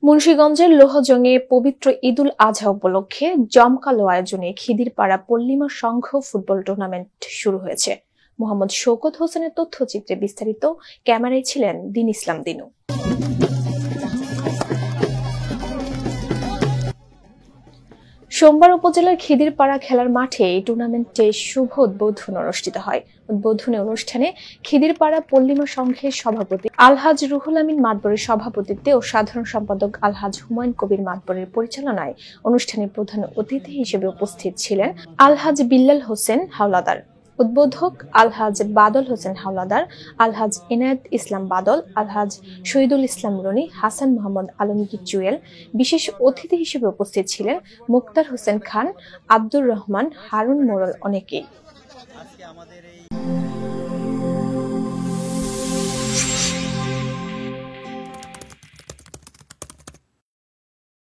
মুন্সিগঞ্জের লোহজংয়ে পবিত্র ঈদুল আজহা উপলক্ষে জমকালো আয়োজনে খিদিরপাড়া পল্লিমা সংঘ ফুটবল টুর্নামেন্ট শুরু হয়েছে। মোহাম্মদ শওকত হোসেনের তথ্যচিত্রে বিস্তারিত, ক্যামেরায় ছিলেন দিন ইসলাম দিনু। সোমবার উপজেলার খিদিরপাড়া খেলার মাঠে এই টুর্নামেন্টের শুভ উদ্বোধন অনুষ্ঠিত হয়। উদ্বোধনী অনুষ্ঠানে খিদিরপাড়া পল্লিমা সংঘের সভাপতি আলহাজ রুহুল আমিন মাতবরের সভাপতিত্বে ও সাধারণ সম্পাদক আলহাজ হুমায়ুন কবির মাতবরের পরিচালনায় অনুষ্ঠানে প্রধান অতিথি হিসেবে উপস্থিত ছিলেন আলহাজ বিল্লাল হোসেন হাওলাদার, উদ্বোধক আলহাজ বাদল হোসেন হাওলাদার, আলহাজ এনায়েত ইসলাম বাদল, আলহাজ শহীদুল ইসলাম রনি, হাসান মোহাম্মদ আলমগীর জুয়েল। বিশেষ অতিথি হিসেবে উপস্থিত ছিলেন মুক্তার হোসেন খান, আব্দুর রহমান, হারুন মোড়ল অনেকেই।